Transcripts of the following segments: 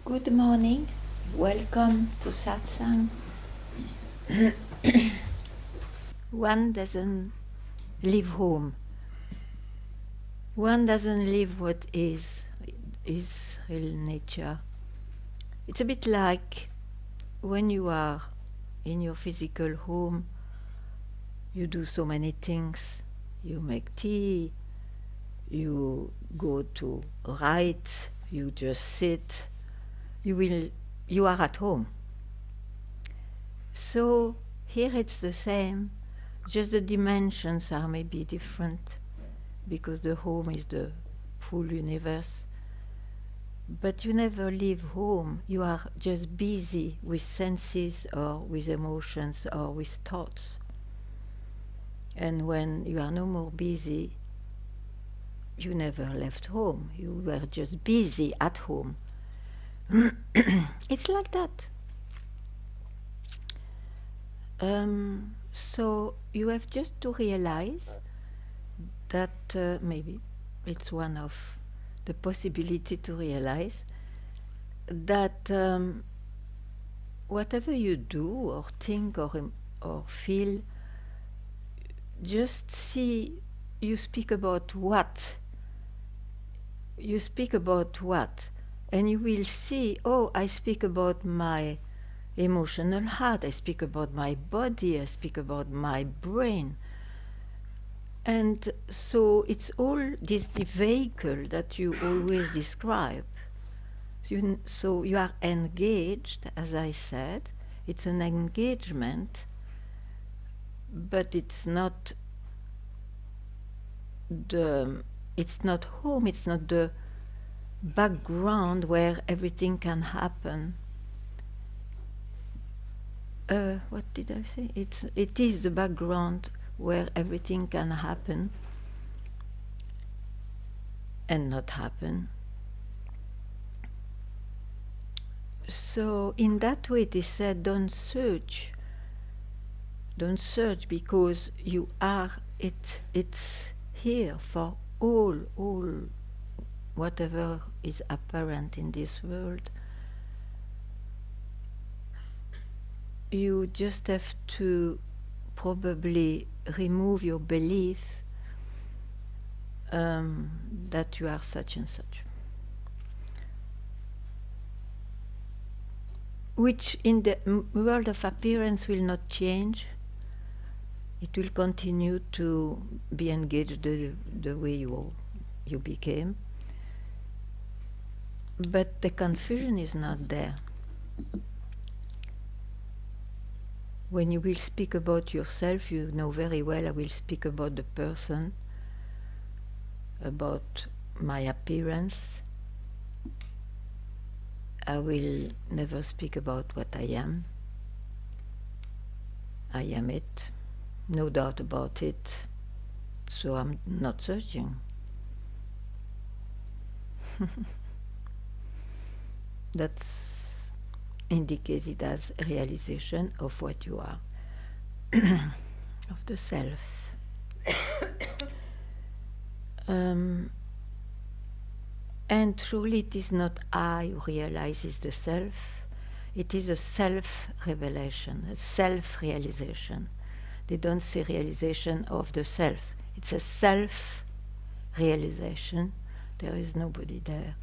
Good morning, welcome to Satsang. One doesn't leave home. One doesn't leave what is real nature. It's a bit like when you are in your physical home, you do so many things. You make tea, you go to write, you just sit. You are at home. So here it's the same, just the dimensions are maybe different because the home is the full universe. But you never leave home, you are just busy with senses or with emotions or with thoughts. And when you are no more busy, you never left home, you were just busy at home. It's like that. So you have just to realize that maybe it's one of the possibility to realize that whatever you do or think or feel, just see you speak about what. You speak about what, and you will see, oh, I speak about my emotional heart, I speak about my body, I speak about my brain. And so it's all this vehicle that you always describe. So you are engaged, as I said, it's an engagement, but it's not home, it's not the background where everything can happen. What did I say? It is the background where everything can happen and not happen. So in that way it is said, don't search because you are it's here for all whatever is apparent in this world. You just have to probably remove your belief that you are such and such, which in the world of appearance will not change. It will continue to be engaged the way you became, but the confusion is not there. When you will speak about yourself, you know very well I will speak about the person, about my appearance. I will never speak about what I am. I am it, no doubt about it, so I'm not searching. That's indicated as a realization of what you are, of the self. And truly it is not I who realizes the self, it is a self-revelation, a self-realization. They don't say realization of the self, it's a self-realization. There is nobody there.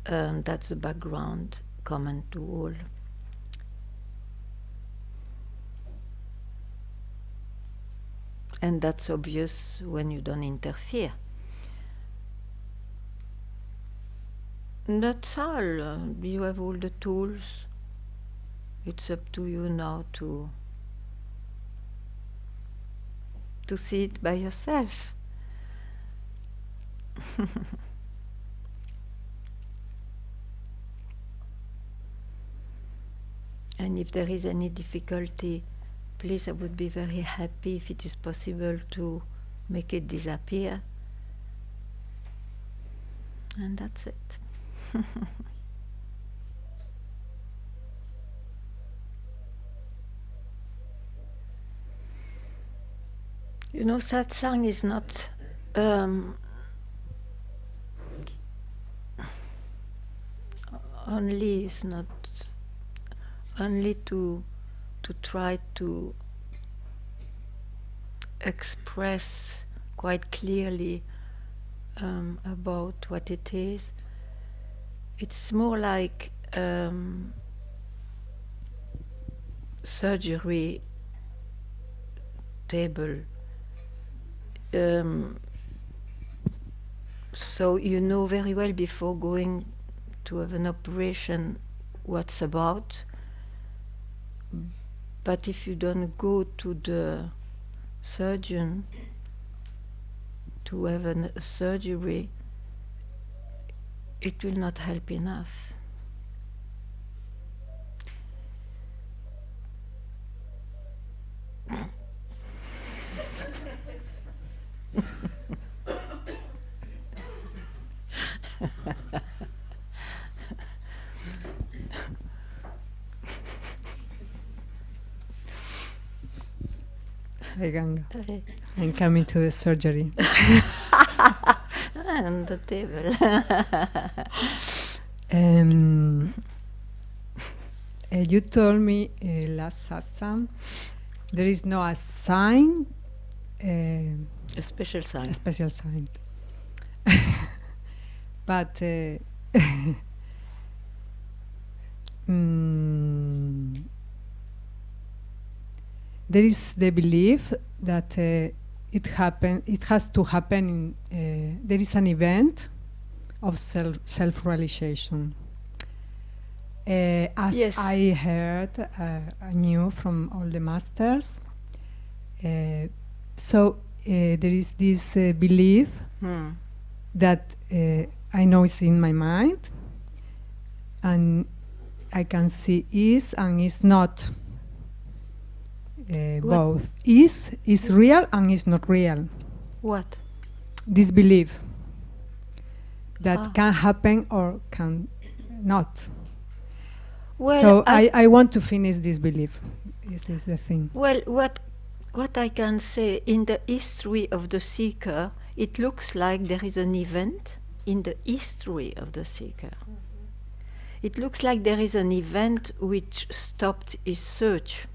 That's the background common to all. And that's obvious when you don't interfere. That's all. You have all the tools. It's up to you now to see it by yourself. And if there is any difficulty, please, I would be very happy if it is possible to make it disappear. And that's it. You know, satsang is not only is not only to try to express quite clearly about what it is. It's more like surgery table. So you know very well before going to have an operation what's about, but if you don't go to the surgeon to have a surgery, it will not help enough. Hi, Ganga. I'm coming to the surgery. And the table. You told me last satsang there is no a sign, A special sign. a special sign. But there is the belief that it has to happen in, there is an event of self-realization. As Yes. I heard, I knew from all the masters. So there is this belief that I know is in my mind, and I can see is and is not. Both is real and is not real. What? This belief that can happen or can not. Well, So I want to finish this belief. Is this the thing? Well, what I can say, in the history of the seeker, it looks like there is an event in the history of the seeker. It looks like there is an event which stopped his search.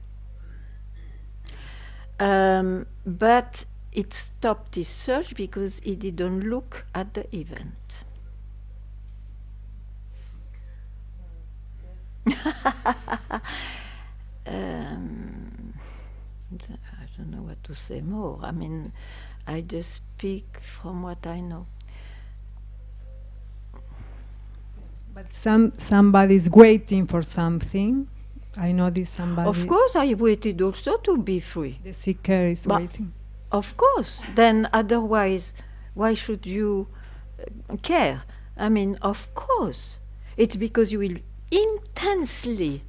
But it stopped his search because he didn't look at the event. I don't know what to say more. I mean, I just speak from what I know. But somebody is waiting for something. I know this somebody. Of course, I waited also to be free. The seeker is waiting. Of course. Then otherwise, why should you care? I mean, of course. It's because you will intensely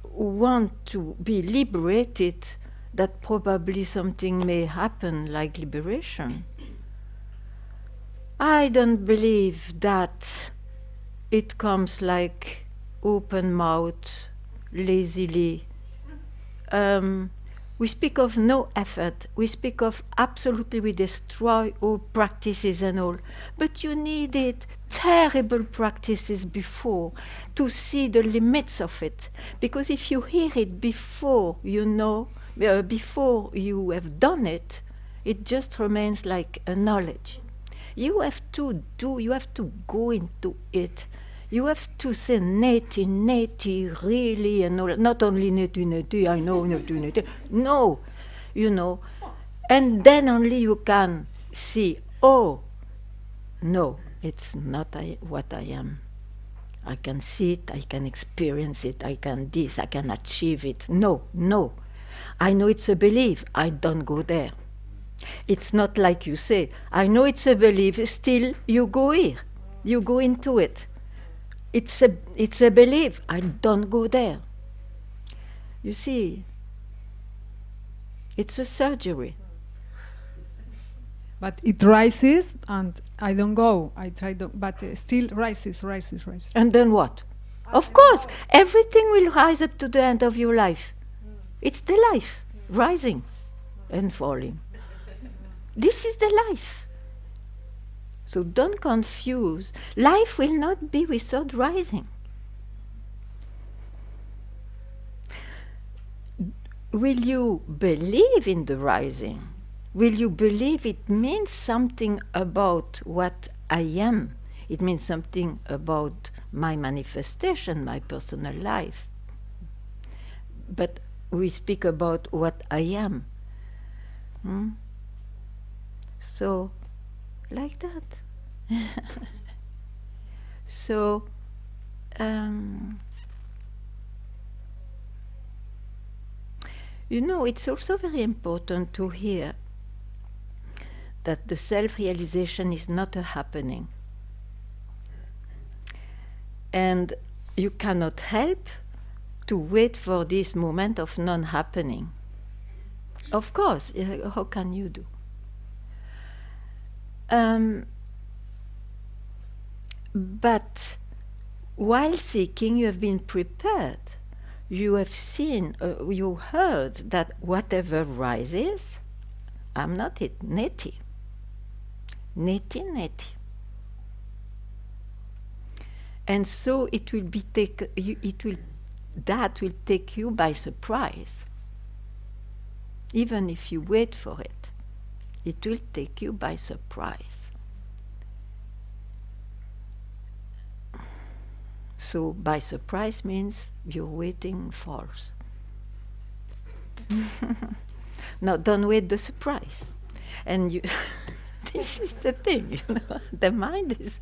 want to be liberated that probably something may happen like liberation. I don't believe that it comes like open mouth, lazily. We speak of no effort. We speak of absolutely we destroy all practices and all. But you needed terrible practices before to see the limits of it. Because if you hear it before you know, before you have done it, it just remains like a knowledge. You have to go into it. You have to say neti, really, and all, not only neti, I know neti. No, you know. And then only you can see, oh, no, it's not what I am. I can see it, I can experience it, I can this, I can achieve it. No. I know it's a belief, I don't go there. It's not like you say, I know it's a belief, still you go here. You go into it. It's a belief. I don't go there. You see, it's a surgery. But it rises and I don't go. I try to, but still rises. And then what? Of course, everything will rise up to the end of your life. It's the life, rising and falling. This is the life. So don't confuse. Life will not be without rising. will you believe in the rising? Will you believe it means something about what I am? It means something about my manifestation, my personal life. But we speak about what I am. So, like that. So, you know, it's also very important to hear that the self-realization is not a happening. And you cannot help to wait for this moment of non-happening. Of course, how can you do? But while seeking, you have been prepared. You have seen, you heard that whatever rises, I'm not it, neti. Neti, neti. And so it will be that will take you by surprise. Even if you wait for it, it will take you by surprise. So by surprise means you're waiting false. Now don't wait the surprise. And you this is the thing, you know, the mind is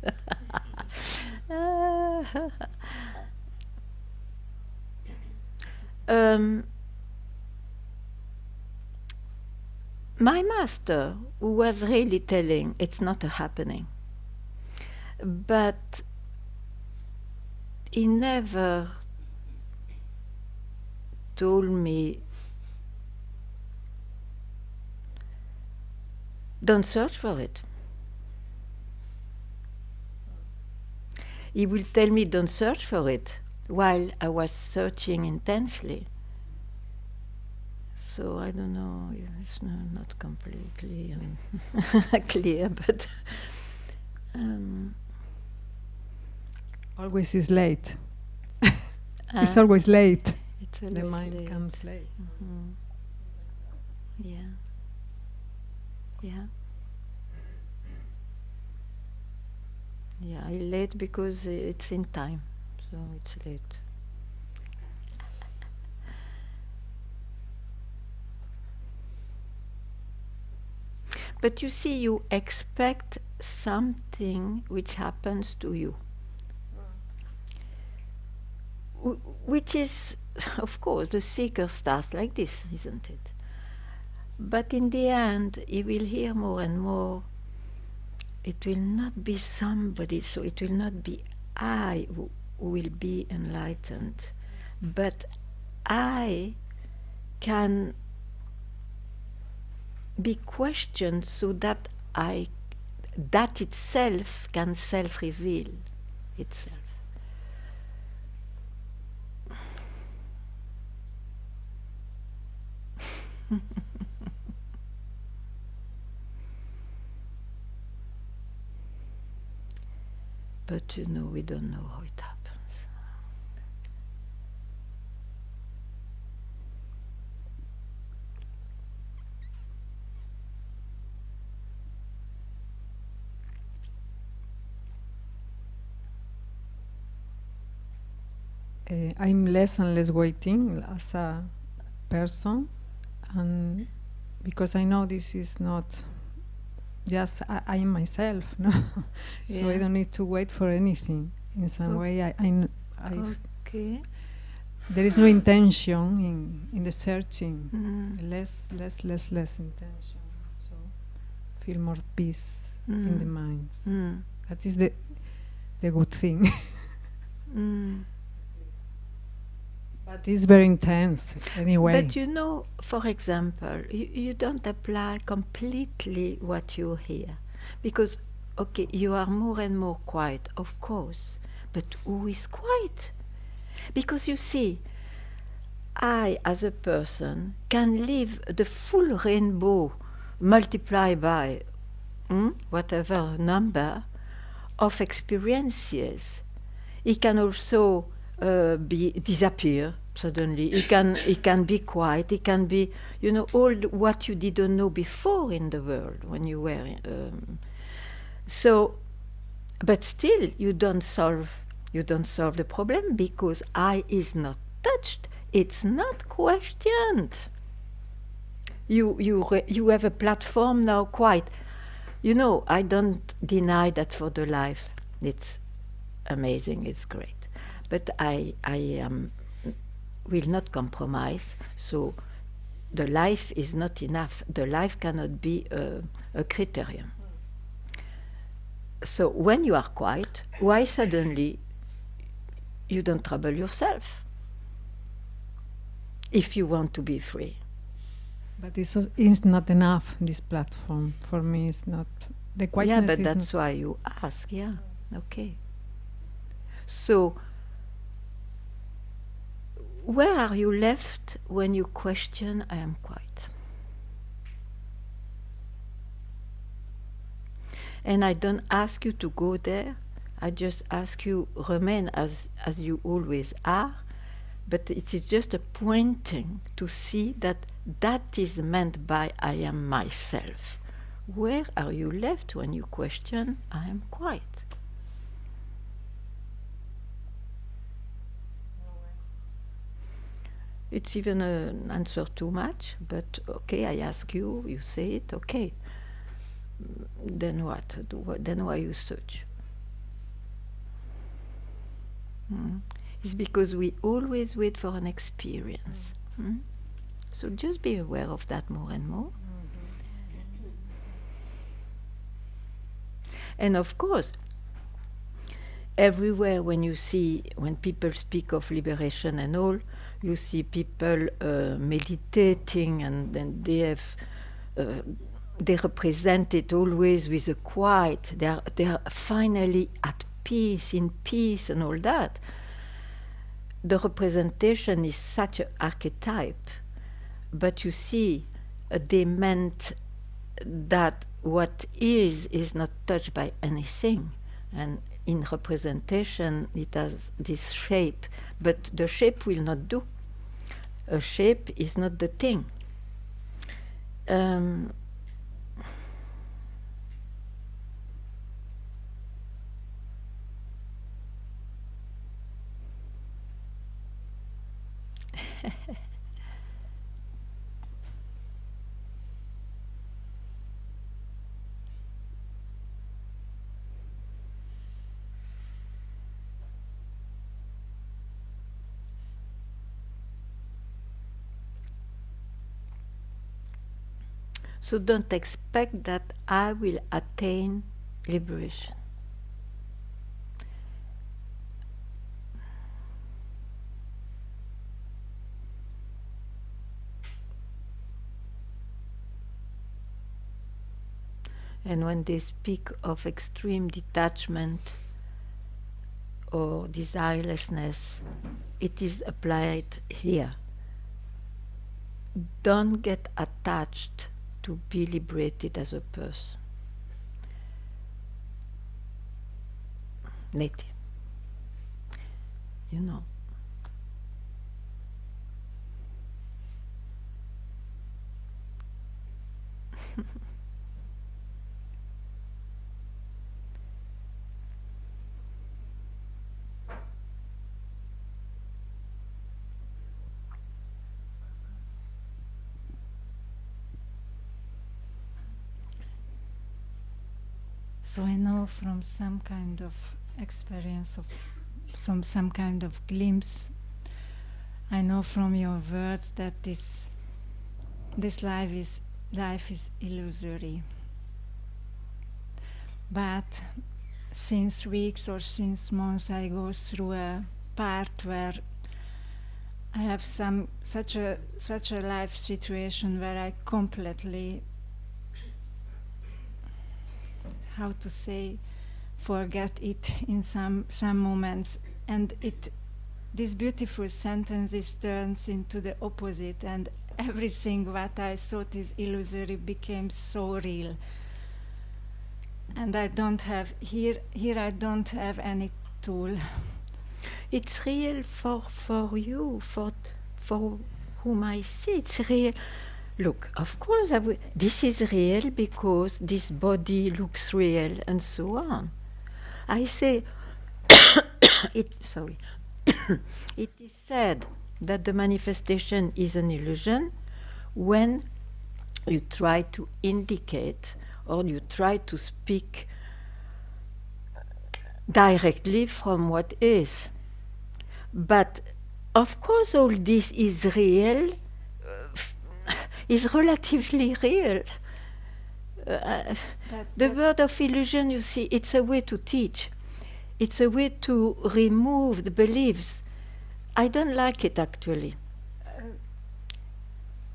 my master, who was really telling it's not a happening, but he never told me, don't search for it. He will tell me, don't search for it, while I was searching intensely. So I don't know, it's not completely clear, but always is late. It's always late. It's always the mind late. comes late. Yeah. Yeah. Yeah, I'm late because it's in time, so it's late. But you see, you expect something which happens to you. Which is, of course, the seeker starts like this, isn't it? But in the end, he will hear more and more. It will not be somebody, so it will not be I who will be enlightened, but I can be questioned so that that itself can self-reveal itself. But you know, we don't know how it happens. I'm less and less waiting as a person, and because I know this is not just I am myself, no. So I don't need to wait for anything. In some way, Okay. There is no intention in the searching. Less intention. So feel more peace in the mind. That is the good thing. But it's very intense anyway. But you know, for example, you don't apply completely what you hear. Because, okay, you are more and more quiet, of course. But who is quiet? Because you see, I, as a person, can live the full rainbow multiplied by whatever number of experiences. It can also disappear Suddenly, he can be quiet. He can be, all what you didn't know before in the world when you were. So, but still, you don't solve the problem because I is not touched. It's not questioned. You have a platform now. Quite, I don't deny that for the life. It's amazing. It's great, but I will not compromise. So the life is not enough. The life cannot be a criterion. So when you are quiet, why suddenly you don't trouble yourself if you want to be free? But this is not enough, this platform. For me, it's not. The quietness yeah, but is that's why you ask. Yeah, okay. So where are you left when you question, I am quiet? And I don't ask you to go there. I just ask you remain as you always are. But it is just a pointing to see that is meant by I am myself. Where are you left when you question I am quiet? It's even an answer too much, but okay, I ask you, you say it, okay. Then what? Then why you search? It's because we always wait for an experience. So just be aware of that more and more. And of course, everywhere when people speak of liberation and all, you see people meditating, and then they represent it always with a quiet. They are finally at peace, in peace, and all that. The representation is such an archetype, but you see, they meant that what is not touched by anything, and in representation it has this shape, but the shape will not do. A shape is not the thing. So don't expect that I will attain liberation. And when they speak of extreme detachment or desirelessness, it is applied here. Don't get attached to be liberated as a person. Neti. You know. So I know from some kind of experience of some kind of glimpse, I know from your words that this life is illusory. But since weeks or since months I go through a part where I have such a life situation where I completely, how to say, forget it in some moments, and this beautiful sentences turns into the opposite, and everything what I thought is illusory became so real. And I don't have here I don't have any tool It's real for you, for whom I see. It's real. Look, of course, this is real because this body looks real and so on. I say, sorry, it is said that the manifestation is an illusion when you try to indicate or you try to speak directly from what is. But of course, all this is real, is relatively real. The word of illusion, you see, it's a way to teach. It's a way to remove the beliefs. I don't like it, actually.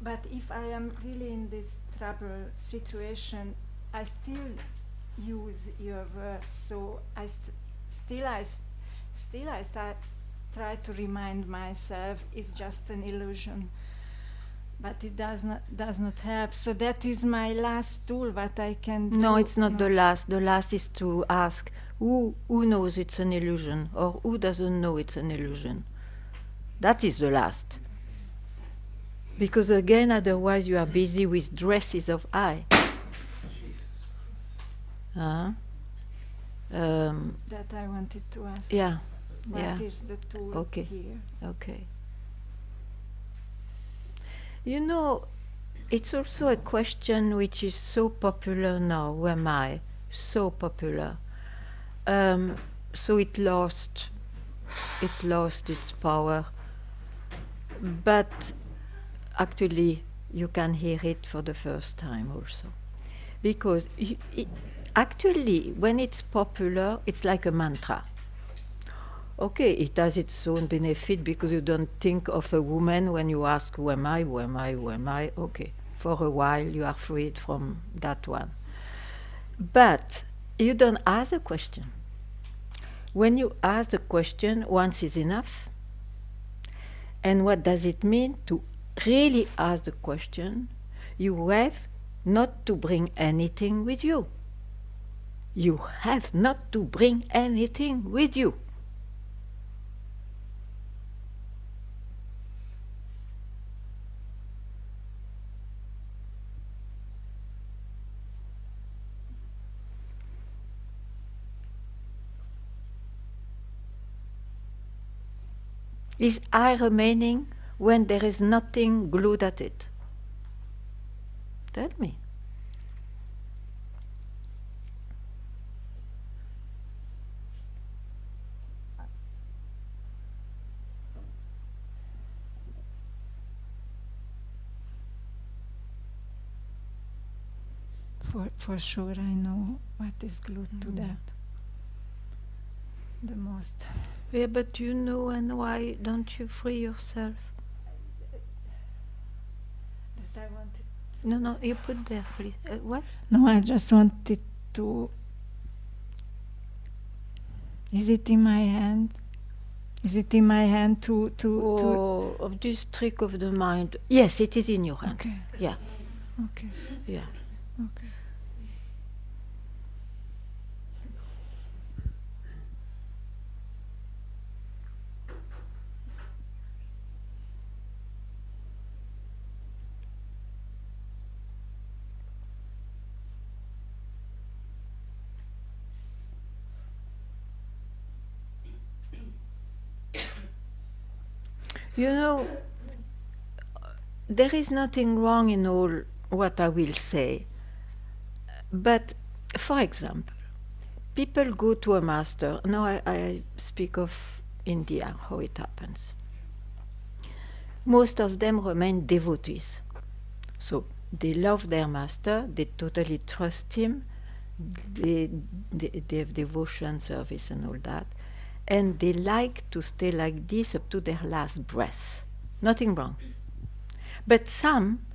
But if I am really in this trouble situation, I still use your words. So I try to remind myself it's just an illusion. But it does not help. So that is my last tool. What I can do. No, it's not the last. The last is to ask who knows it's an illusion or who doesn't know it's an illusion. That is the last. Because again, otherwise you are busy with dresses of I. That I wanted to ask. Yeah. What is the tool here? Okay. You know, it's also a question which is so popular now. Who am I? So popular. So it lost its power. But actually, you can hear it for the first time also. Because actually, when it's popular, it's like a mantra. Okay, it has its own benefit because you don't think of a woman when you ask, who am I, who am I, who am I? Okay, for a while you are freed from that one. But you don't ask a question. When you ask the question, once is enough. And what does it mean to really ask the question? You have not to bring anything with you. You have not to bring anything with you. Is I remaining when there is nothing glued at it? Tell me. For sure, I know what is glued to that the most. Yeah, but you know, and why don't you free yourself? That I wanted. No, you put there, please. What? No, I just wanted to. Is it in my hand? Is it in my hand to of this trick of the mind? Yes, it is in your hand. Okay. Yeah. Okay. Yeah. Okay. You know, there is nothing wrong in all what I will say. But, for example, people go to a master. Now I speak of India, how it happens. Most of them remain devotees. So they love their master, they totally trust him, they have devotion, service and all that. And they like to stay like this up to their last breath. Nothing wrong. But some,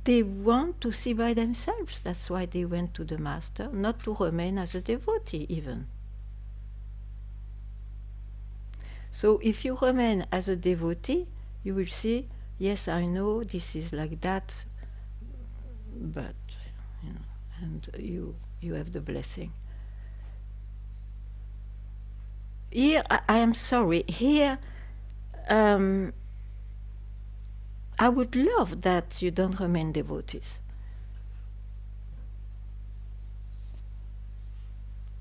they want to see by themselves. That's why they went to the master, not to remain as a devotee even. So if you remain as a devotee, you will see, yes, I know this is like that, but, you know, and you have the blessing. here, I am sorry, here I would love that you don't remain devotees.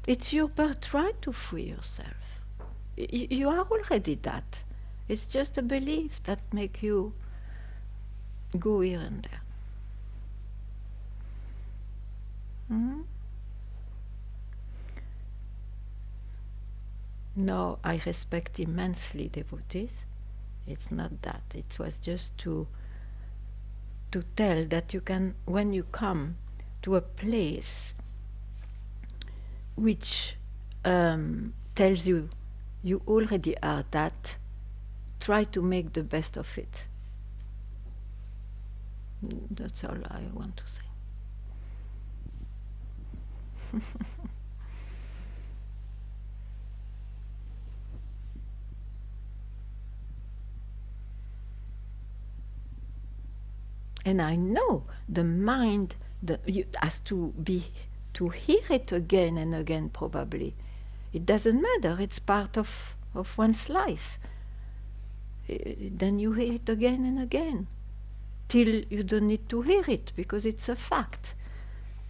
It's your birthright to free yourself. You are already that. It's just a belief that make you go here and there. No, I respect immensely devotees. It's not that. It was just to tell that you can, when you come to a place which tells you you already are that, try to make the best of it. That's all I want to say. And I know the mind has to hear it again and again, probably. It doesn't matter, it's part of one's life. Then you hear it again and again, till you don't need to hear it, because it's a fact.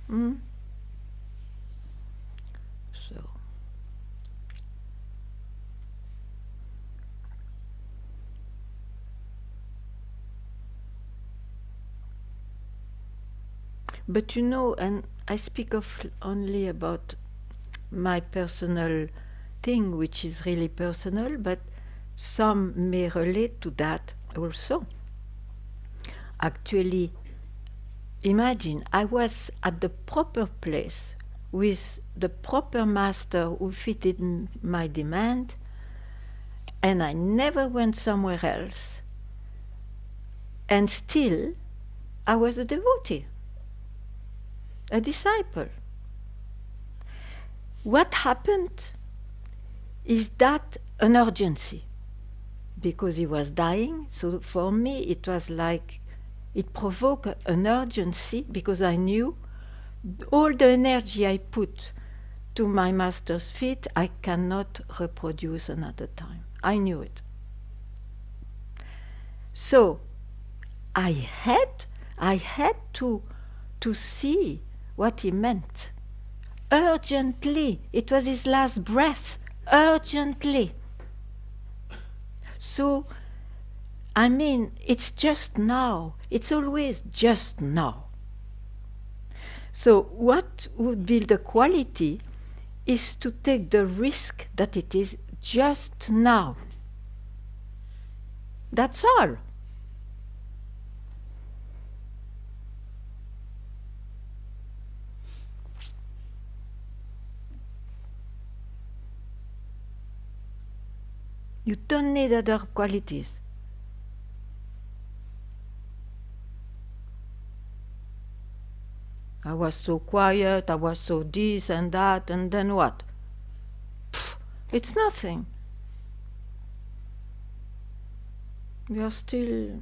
So. But you know, and I speak of only about my personal thing, which is really personal, but some may relate to that also. Actually, imagine, I was at the proper place with the proper master who fitted my demand, and I never went somewhere else. And still, I was a devotee, a disciple. What happened is that an urgency, because he was dying. So for me, it was like it provoked an urgency, because I knew all the energy I put to my master's feet, I cannot reproduce another time. I knew it. So I had to see what he meant. Urgently. It was his last breath. Urgently. So, I mean, it's just now. It's always just now. So what would be the quality is to take the risk that it is just now. That's all. You don't need other qualities. I was so quiet, I was so this and that, and then what? Pfft, it's nothing. We are still...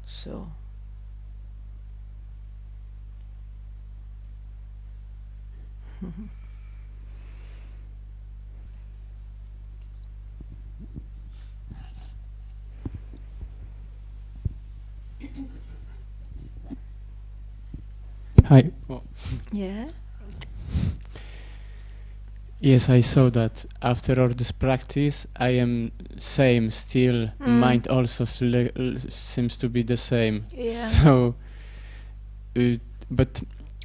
So... Hi. Oh. Yeah? Yes, I saw that after all this practice, I am same still. Mind also seems to be the same. Yeah. So, but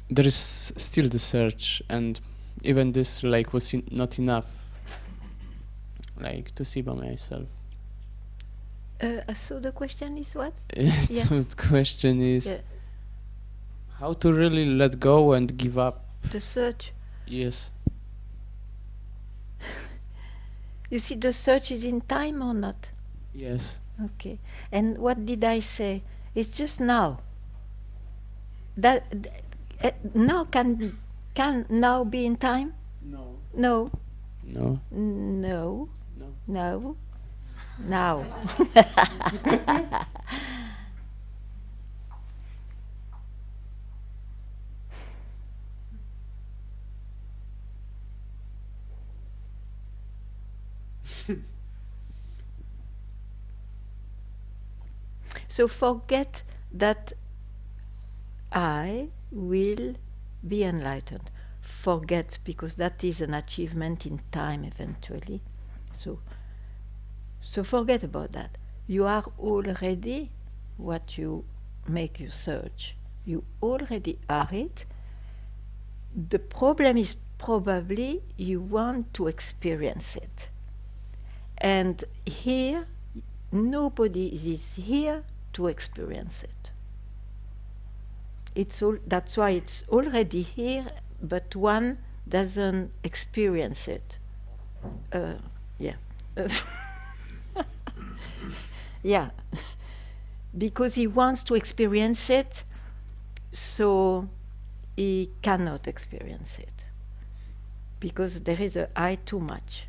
there is still the search, and even this like was not enough, like to see by myself. So the question is what? So the question is how to really let go and give up. The search. Yes. You see, the search is in time or not? Yes. Okay. And what did I say? It's just now. That now can now be in time? No. No. No. No. No. No. Now. So forget that I will be enlightened. Forget, because that is an achievement in time eventually. So forget about that. You are already what you make you search. You already are it. The problem is probably you want to experience it. And here, nobody is here to experience it. That's why it's already here, but one doesn't experience it. Yeah. Yeah. Because he wants to experience it, so he cannot experience it. Because there is a I too much.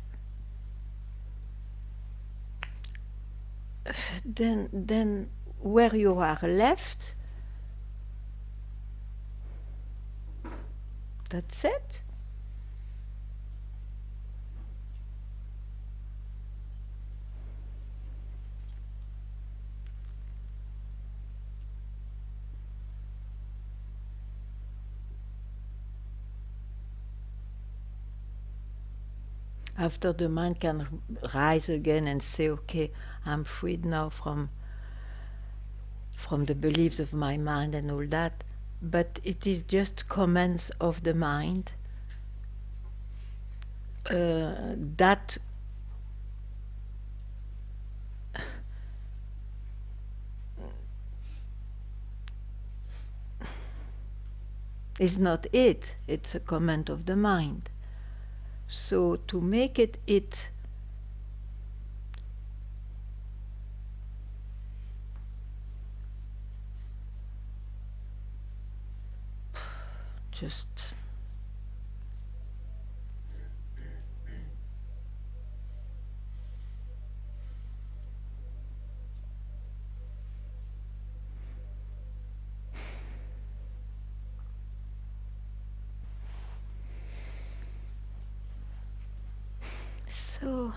Then where you are left, that's it. After the mind can rise again and say, okay, I'm freed now from the beliefs of my mind and all that, but it is just comments of the mind that is not it. It's a comment of the mind. So to make it, just so.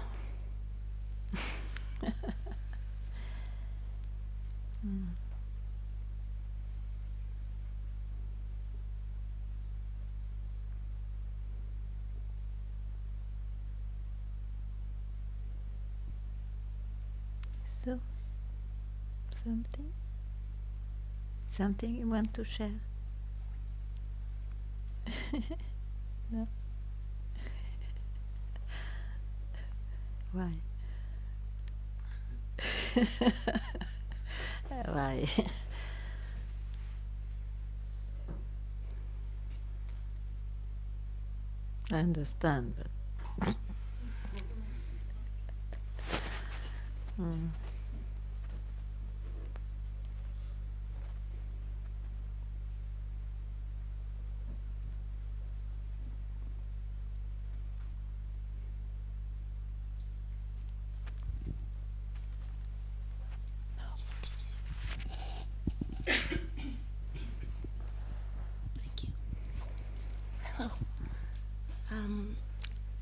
So, something you want to share? No? Why? Why? I understand, but Thank you. Hello.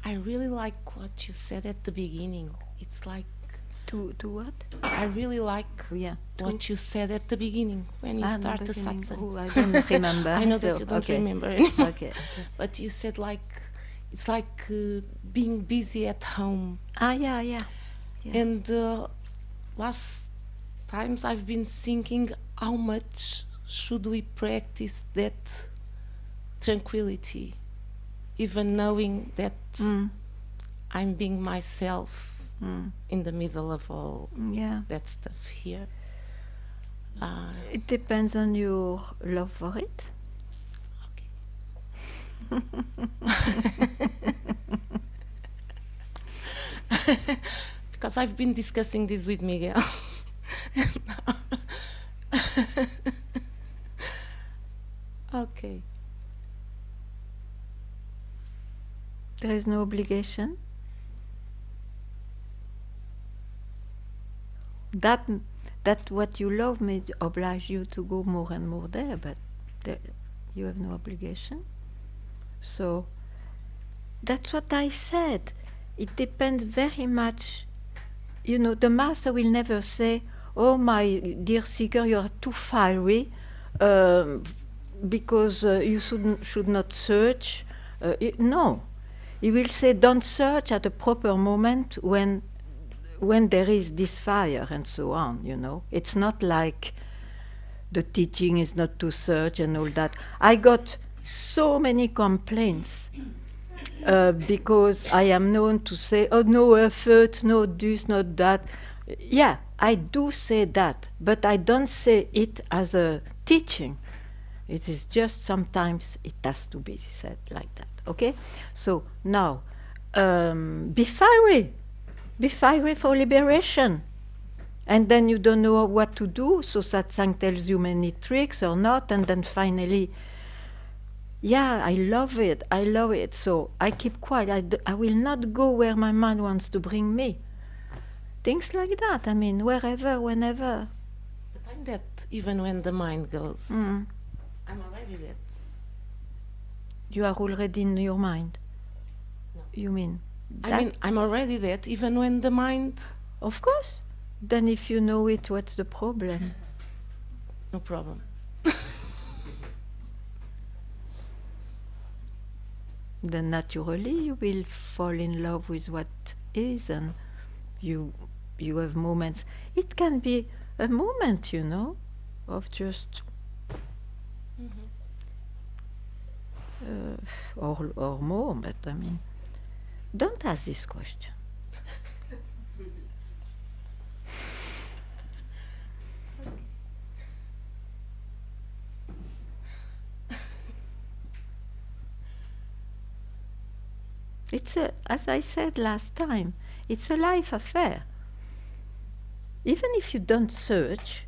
I really like what you said at the beginning. It's like to what? I really like what you said at the beginning when you start the satsang. Oh, I don't remember. I know that you don't remember anymore. Okay. But you said it's like being busy at home. Yeah. And last times I've been thinking, how much should we practice that tranquility, even knowing that I'm being myself in the middle of all that stuff here. It depends on your love for it. Okay. Because I've been discussing this with Miguel. Okay. There is no obligation. That what you love may oblige you to go more and more there, but you have no obligation. So that's what I said. it depends very much. You know, the master will never say, "Oh, my dear seeker, you are too fiery, because you should not search." No, he will say, "Don't search at a proper moment when there is this fire," and so on. You know, it's not like the teaching is not to search and all that. I got so many complaints because I am known to say, "Oh, no effort, no this, not that." Yeah, I do say that, but I don't say it as a teaching. It is just sometimes it has to be said like that. Okay? So now, be fiery. Be fiery for liberation. And then you don't know what to do, so Satsang tells you many tricks or not, and then finally, yeah, I love it, so I keep quiet. I will not go where my mind wants to bring me. Things like that, I mean, wherever, whenever. But I'm that even when the mind goes. Mm. I'm already that. You are already in your mind. No. You mean? I mean, I'm already that even when the mind... Of course. Then if you know it, what's the problem? No problem. Then naturally you will fall in love with what is, and you have moments. It can be a moment, you know, of just or more, but I mean, don't ask this question. It's as I said last time, it's a life affair. Even if you don't search,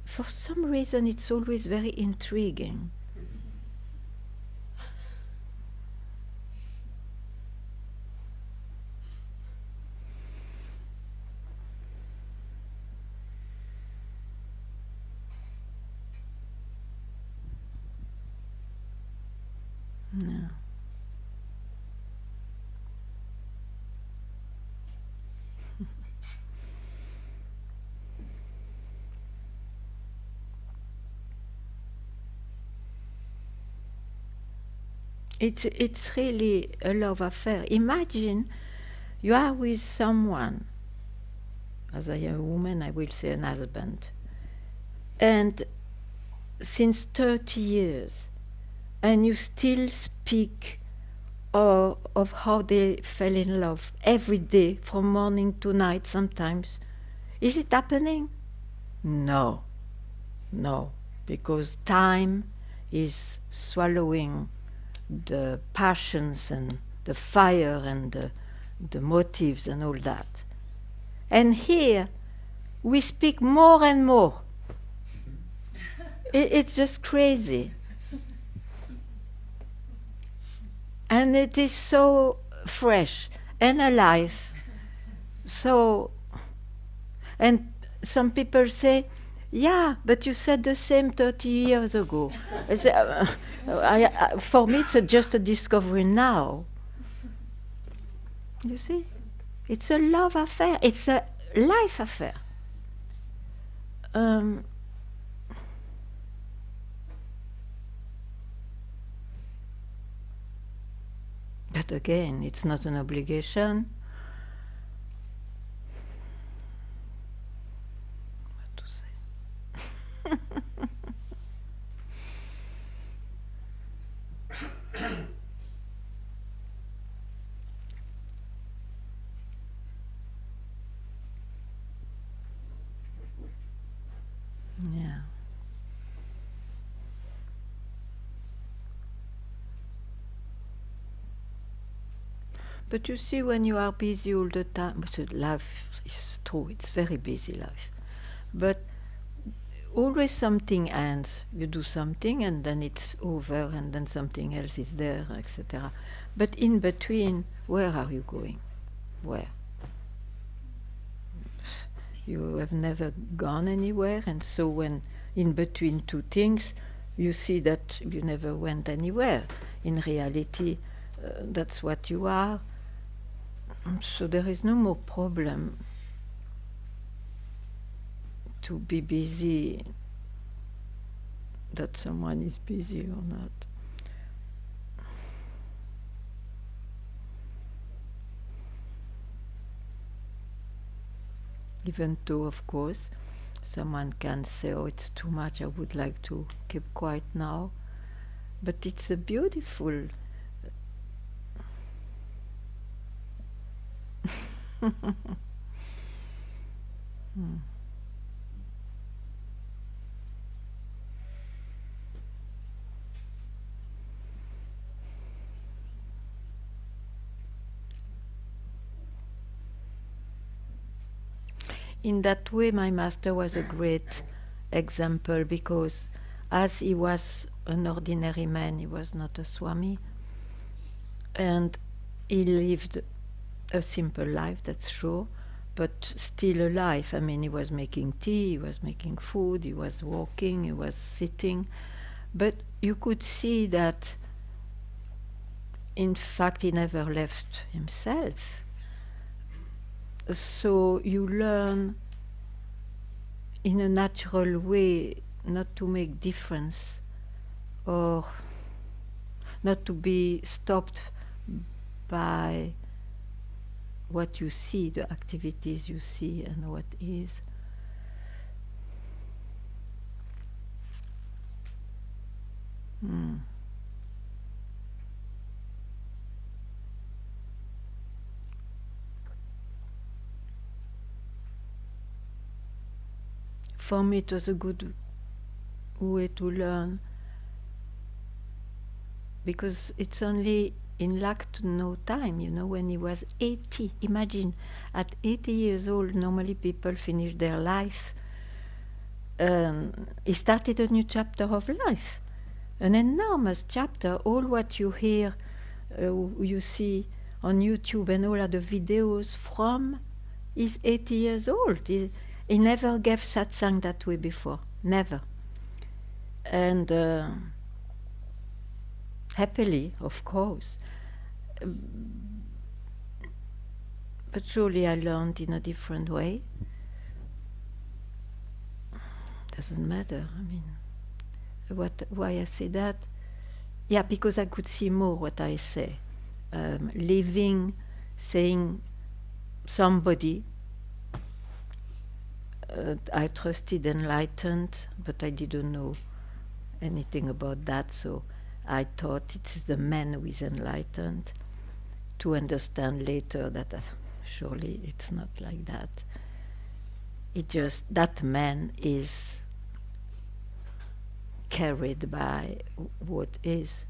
for some reason it's always very intriguing. No. It's really a love affair. Imagine you are with someone, as I am a woman, I will say an husband, and since 30 years, and you still speak of how they fell in love every day, from morning to night sometimes. Is it happening? No, because time is swallowing the passions and the fire and the motives and all that. And here we speak more and more. It's just crazy. And it is so fresh and alive. So, and some people say, "Yeah, but you said the same 30 years ago." I say, for me, it's just a discovery now. You see? It's a love affair. It's a life affair. But again, it's not an obligation. What to say? Yeah. But you see, when you are busy all the time, but life is true, it's very busy life. But always something ends. You do something and then it's over and then something else is there, etc. But in between, where are you going? Where? You have never gone anywhere, and so when in between two things, you see that you never went anywhere. In reality, that's what you are. So there is no more problem to be busy, that someone is busy or not. Even though, of course, someone can say, oh, it's too much, I would like to keep quiet now. But it's a beautiful In that way, my master was a great example, because as he was an ordinary man, he was not a Swami, and he lived a simple life, that's sure, but still alive. I mean, he was making tea, he was making food, he was walking, he was sitting, but you could see that, in fact, he never left himself. So you learn in a natural way not to make difference, or not to be stopped by what you see, the activities you see, and what is. For me, it was a good way to learn, because it's only in lack to no time, when he was 80. Imagine, at 80 years old, normally people finish their life. He started a new chapter of life, an enormous chapter. All what you hear, you see on YouTube, and all other videos from, he's 80 years old. He never gave satsang that way before, never. And happily, of course. But surely I learned in a different way. Doesn't matter. I mean, why I say that? Yeah, because I could see more what I say. Living, saying somebody I trusted enlightened, but I didn't know anything about that, so I thought it is the man who is enlightened, to understand later that surely it's not like that. It just, that man is carried by what is.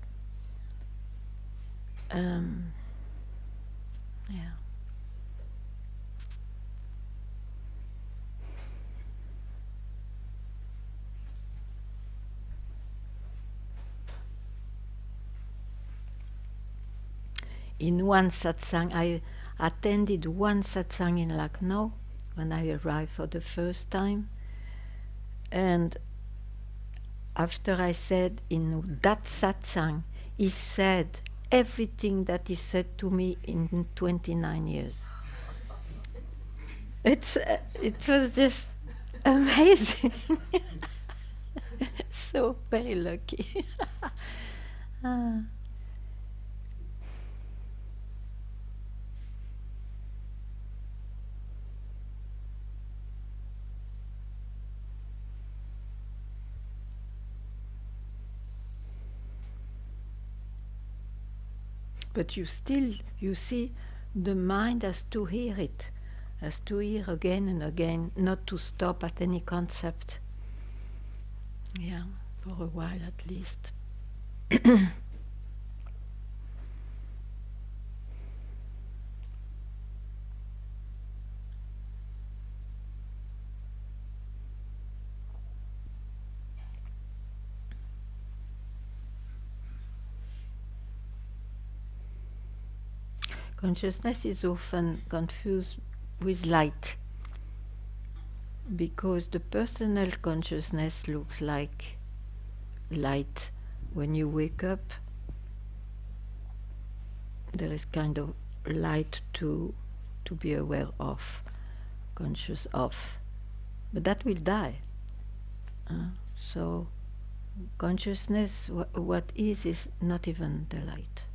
Yeah. In one satsang, I attended one satsang in Lucknow when I arrived for the first time. And after I said in that satsang, he said everything that he said to me in 29 years. It was just amazing. So very lucky. But you see, the mind has to hear it, has to hear again and again, not to stop at any concept. Yeah, for a while at least. Consciousness is often confused with light, because the personal consciousness looks like light. When you wake up, there is kind of light to to be aware of, conscious of. But that will die. So consciousness, what is not even the light.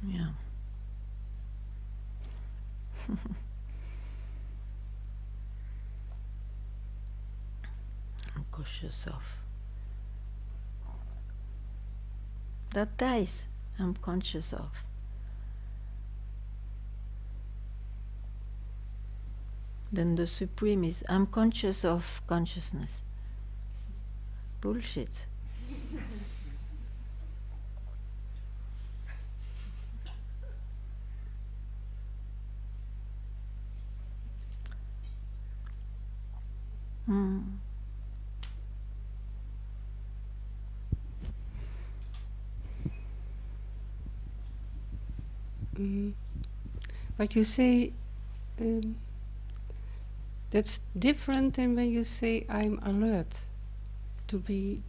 Yeah. I'm conscious of. That dies. I'm conscious of. Then the supreme is, I'm conscious of consciousness. Bullshit. But you say that's different than when you say I'm alert. To be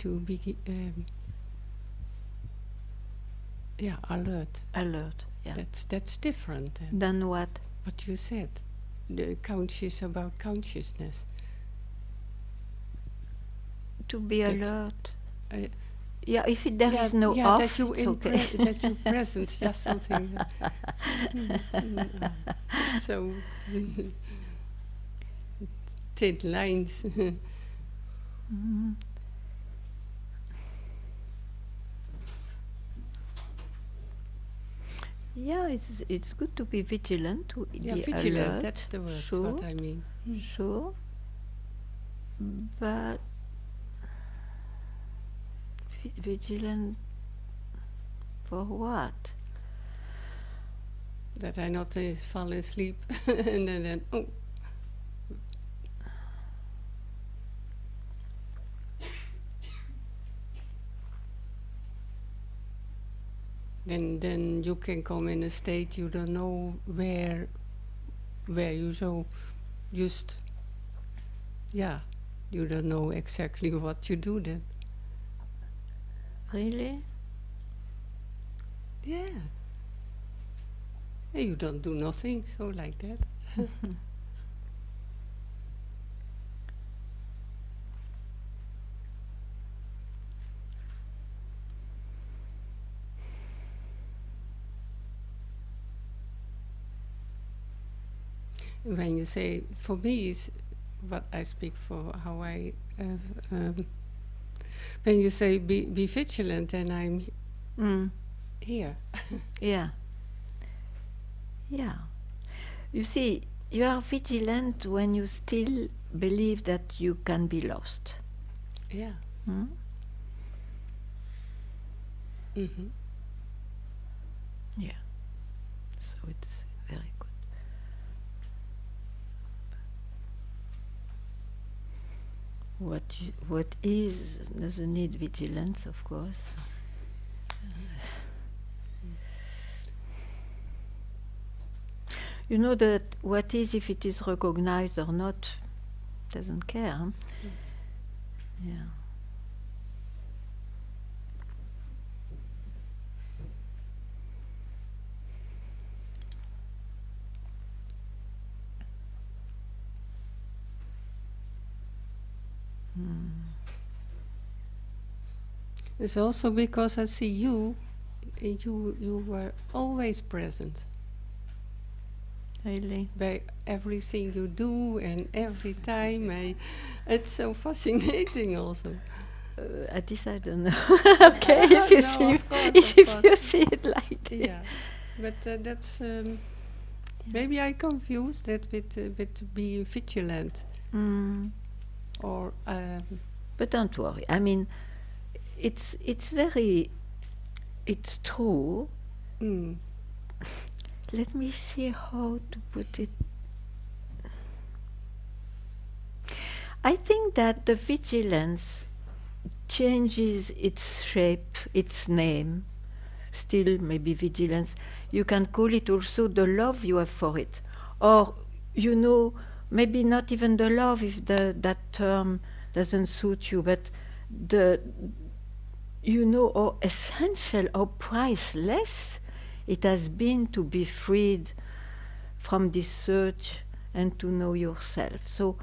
alert. Alert, yeah. That's different Then what? What you said. The conscious about consciousness. To be That's, alert. Yeah, if there is no yeah, off, that you it's okay. that you presence, just something. So thin lines. Yeah, it's good to be vigilant, to be Vigilant, alert. that's the word, Sure, what I mean. sure. But vigilant for what? That I not fall asleep and then oh. Then you can come in a state you don't know where you so just you don't know exactly what you do then. Really? Yeah. You don't do nothing, so like that. When you say, for me is what I speak for, how I, when you say be vigilant, and I'm here. Yeah. Yeah. You see, you are vigilant when you still believe that you can be lost. Yeah. Yeah. So it's very good. What is doesn't need vigilance, of course. You know that what is, if it is recognized or not, doesn't care. Huh? Yeah. It's also because I see you, and you were always present. Really? By everything you do and every time. It's so fascinating also. At this I don't know. Okay, if you No, see, of course, if of you course. see it like that. Yeah, but that's maybe I confused that with being vigilant or. But don't worry. I mean, it's true. Let me see how to put it. I think that the vigilance changes its shape, its name. Still, maybe vigilance. You can call it also the love you have for it. Or, maybe not even the love if that term doesn't suit you, but you know how essential, how priceless it has been to be freed from this search and to know yourself. So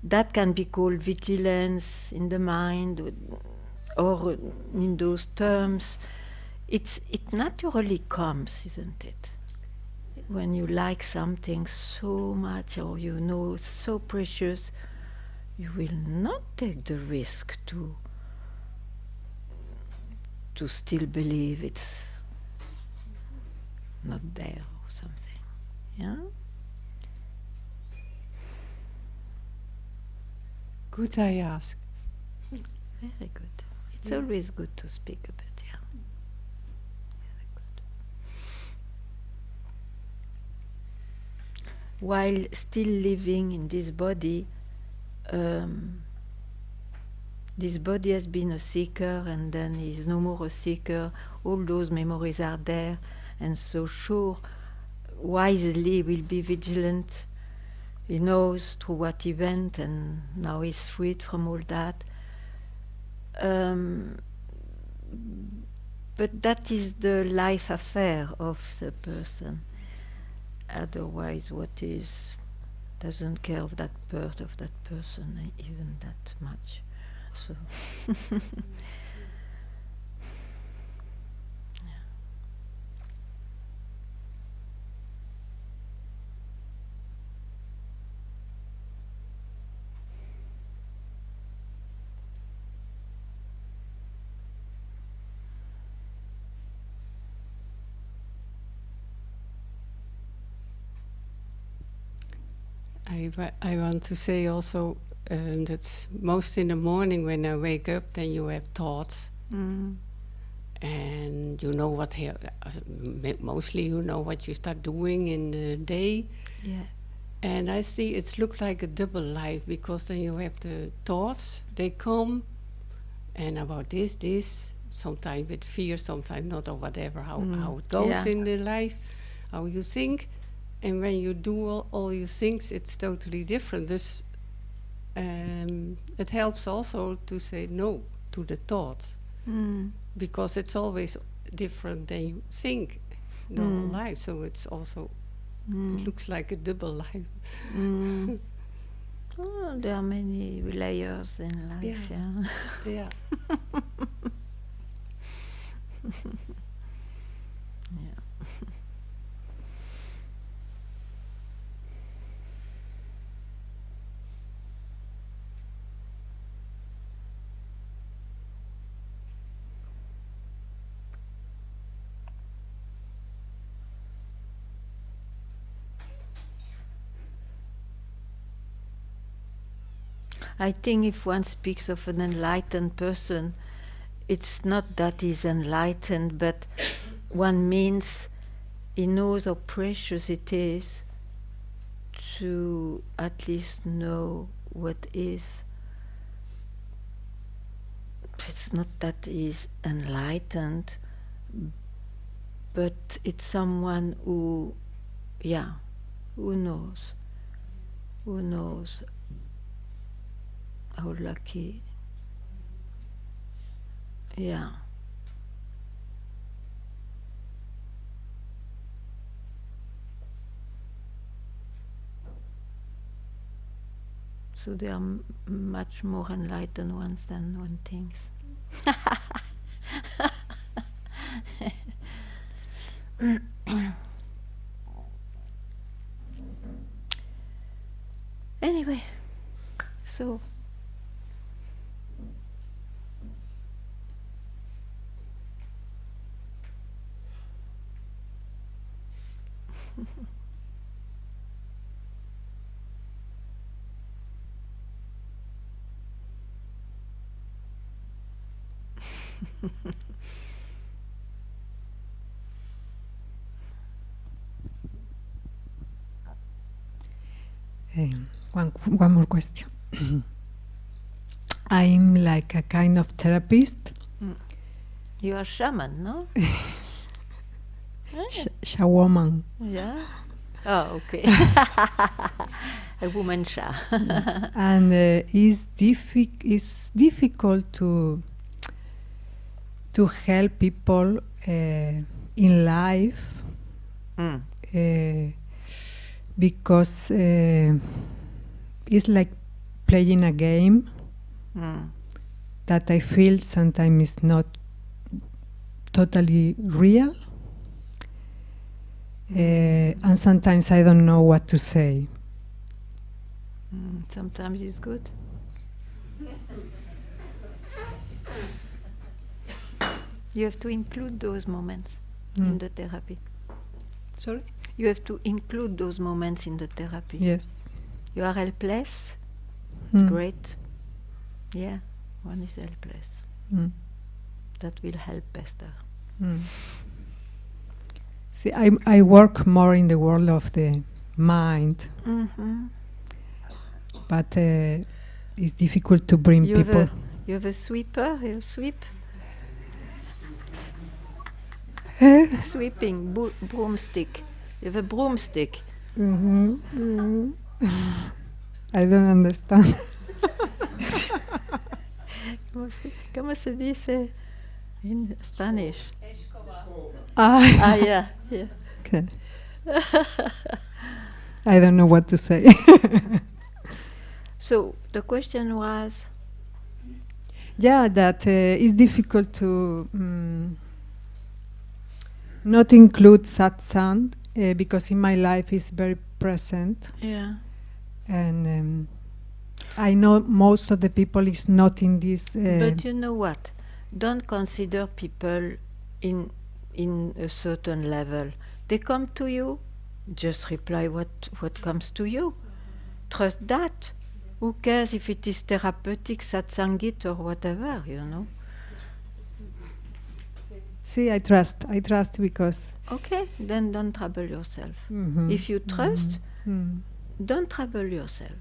that can be called vigilance in the mind, or in those terms. It naturally comes, isn't it? When you like something so much, or you know it's so precious, you will not take the risk to still believe it's not there or something. Yeah? Could I ask? Very good. It's always good to speak a bit, yeah. Very good. While still living in this body has been a seeker, and then he's no more a seeker. All those memories are there, and so sure, wisely will be vigilant. He knows through what he went, and now he's freed from all that. But that is the life affair of the person. Otherwise, what is doesn't care of that part of that person even that much. So I want to say also that's most in the morning when I wake up, then you have thoughts. And you know what mostly you know what you start doing in the day. yeah. And I see it looks like a double life, because then you have the thoughts, they come, and about this, sometimes with fear, sometimes not, or whatever, how it goes in the life, how you think. And when you do all your things, it's totally different. This it helps also to say no to the thoughts, because it's always different than you think the whole life. So it's also it looks like a double life. Oh, there are many layers in life. Yeah. Yeah. Yeah. I think if one speaks of an enlightened person, it's not that he's enlightened, but one means he knows how precious it is to at least know what is. It's not that he's enlightened, but it's someone who knows how lucky. Yeah. So they are much more enlightened ones than one thinks. Anyway, so one more question. I'm like a kind of therapist. you are shaman, no? Shawoman. Yeah. Oh, okay. A woman Sha. And it's difficult to help people in life Mm. because it's like playing a game Mm. that I feel sometimes is not totally real. And sometimes I don't know what to say. Sometimes it's good. You have to include those moments in the therapy. Sorry? You have to include those moments in the therapy. Yes. You are helpless. Mm. Great. Yeah, one is helpless. Mm. That will help better. Mm. See, I work more in the world of the mind, but it's difficult to bring people. You have a sweeper? You sweep? Sweeping, broomstick. You have a broomstick. I don't understand. ¿Cómo se dice in Spanish? Ah, Yeah. okay. I don't know what to say. So the question was? Yeah, that it's difficult to not include satsang because in my life it's very present, Yeah. and I know most of the people is not in this. But you know what? Don't consider people in a certain level. They come to you, just reply what comes to you. Trust that. Who cares if it is therapeutic, satsangit or whatever, you know? See, I trust because. Okay, then don't trouble yourself. Mm-hmm. If you trust, Mm-hmm. don't trouble yourself.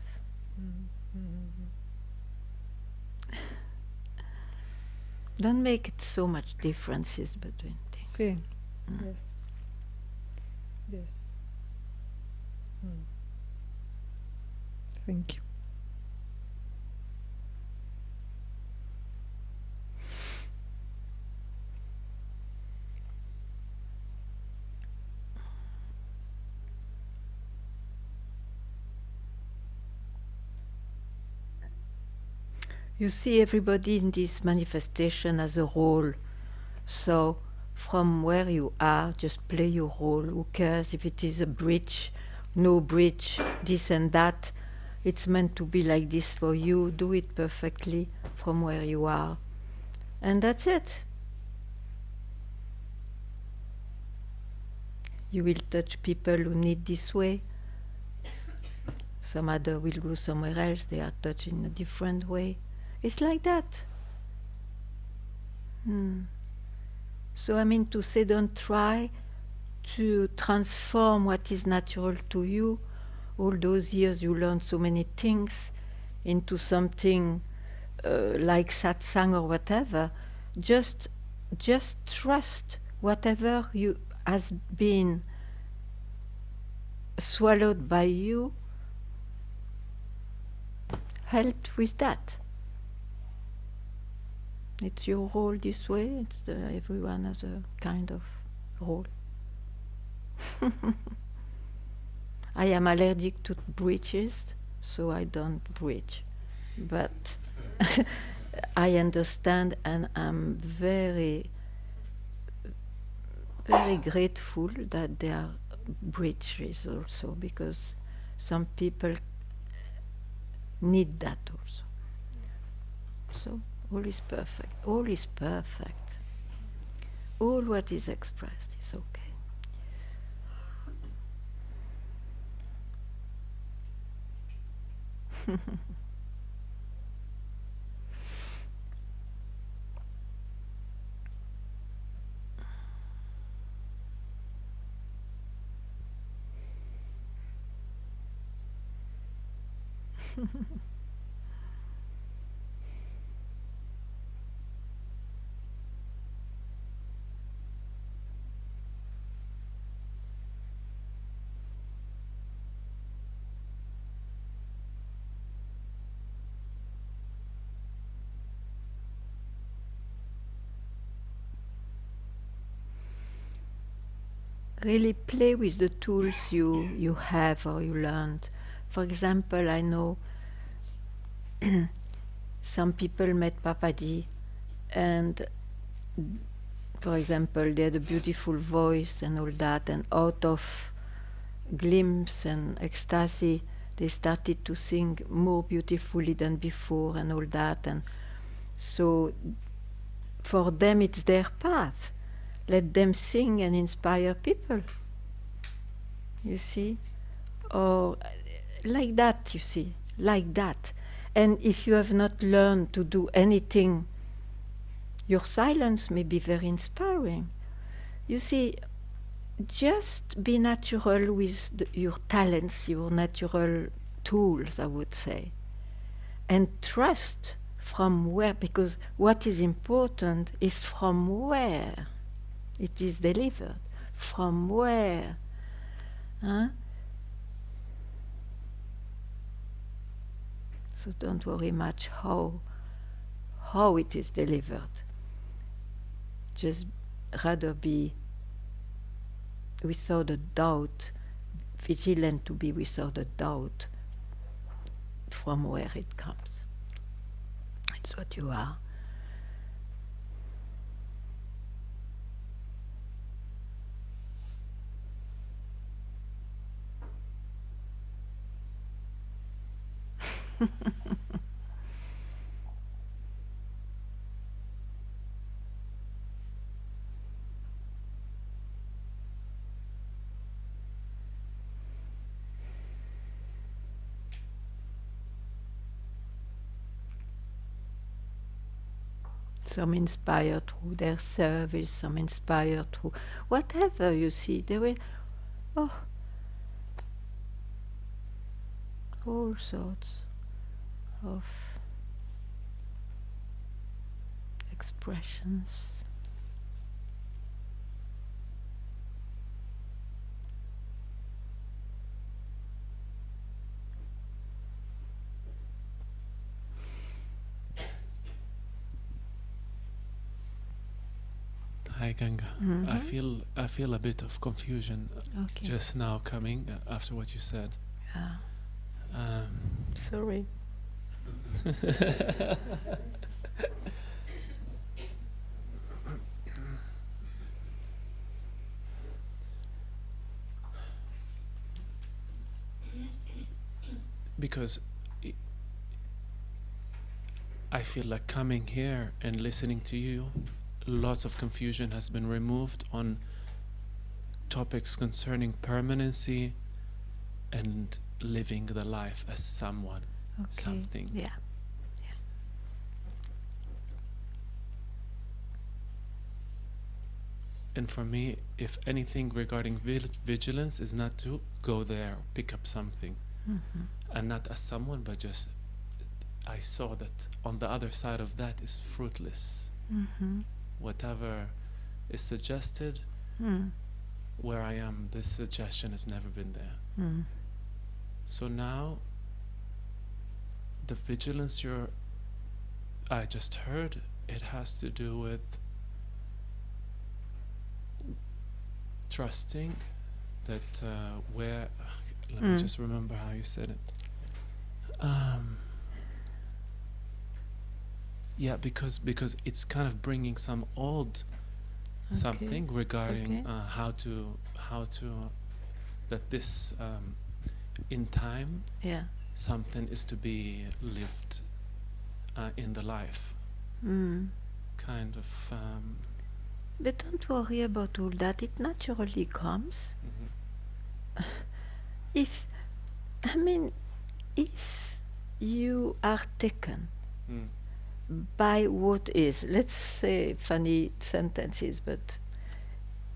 Don't make it so much differences between things. See, yes, yes. Thank you. You see everybody in this manifestation as a role. So from where you are, just play your role. Who cares if it is a bridge, no bridge, this and that. It's meant to be like this for you. Do it perfectly from where you are. And that's it. You will touch people who need this way. Some other will go somewhere else. They are touched in a different way. It's like that. So I mean to say, don't try to transform what is natural to you. All those years you learned so many things into something like satsang or whatever. Just trust whatever you has been swallowed by you. Helped with that. It's your role this way. Everyone has a kind of role. I am allergic to breaches, so I don't breach. But I understand, and I'm very, very grateful that there are breaches also, because some people need that also. So all is perfect. All is perfect. All what is expressed is okay. really play with the tools you have or you learned. For example, I know some people met Papaji, and for example, they had a beautiful voice and all that, and out of glimpse and ecstasy, they started to sing more beautifully than before and all that. And so for them, it's their path. Let them sing and inspire people. You see? Or like that, you see, like that. And if you have not learned to do anything, your silence may be very inspiring. You see, just be natural with your talents, your natural tools, I would say. And trust from where, because what is important is from where it is delivered. From where. Huh? So don't worry much how it is delivered. Just rather be without a doubt, vigilant to be without a doubt from where it comes. It's what you are. Some inspired through their service, some inspired through whatever, you see. There were all sorts of expressions. Hi Ganga. I feel a bit of confusion Okay. just now coming after what you said. Sorry. Because I feel like coming here and listening to you, lots of confusion has been removed on topics concerning permanency and living the life as someone, something. Yeah. And for me, if anything regarding vigilance is not to go there, pick up something. And not as someone, but just I saw that on the other side of that is fruitless. Whatever is suggested, where I am, this suggestion has never been there. So now, the vigilance I just heard, it has to do with trusting that where, let me just remember how you said it. Yeah, because it's kind of bringing some old something regarding how to that this in time something is to be lived in the life, kind of. But don't worry about all that. It naturally comes. If you are taken by what is, let's say funny sentences, but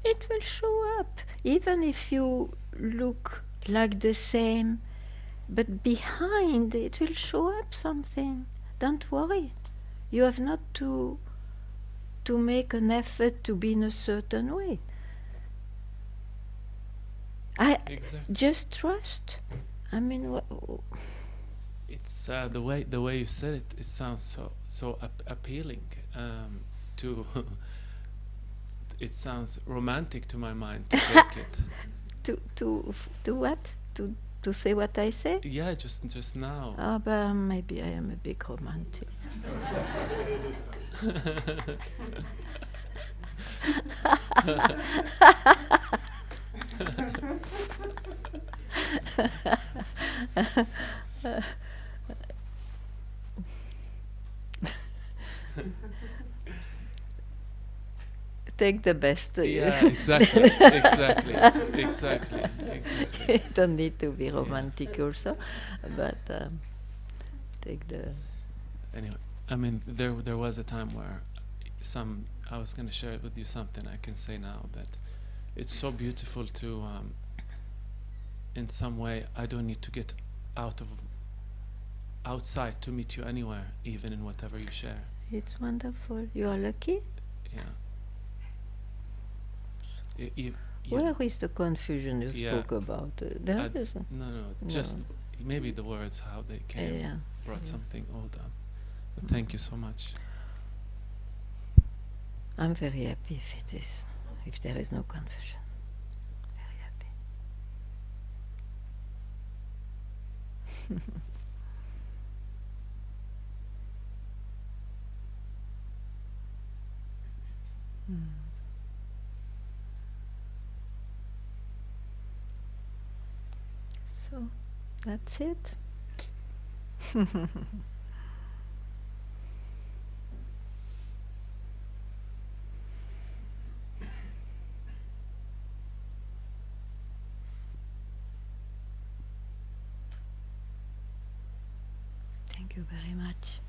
it will show up. Even if you look like the same, but behind it will show up something. Don't worry. You have not to make an effort to be in a certain way. Exactly. Just trust. It's the way you said it. It sounds so appealing to it sounds romantic to my mind to take it. To what? To say what I say? Yeah, just now. But maybe I am a big romantic. Take the best to you. Yeah, exactly, exactly, exactly, exactly. You don't need to be romantic also, but take the. Anyway, I mean, there was a time where I was going to share it with you something I can say now that it's so beautiful to, in some way, I don't need to get outside to meet you anywhere, even in whatever you share. It's wonderful. You are lucky. Yeah. Where is the confusion you Yeah. spoke about? There isn't. No, just maybe the words, how they came, brought something old up. But thank you so much. I'm very happy if there is no confusion. Very happy. So that's it. Thank you very much.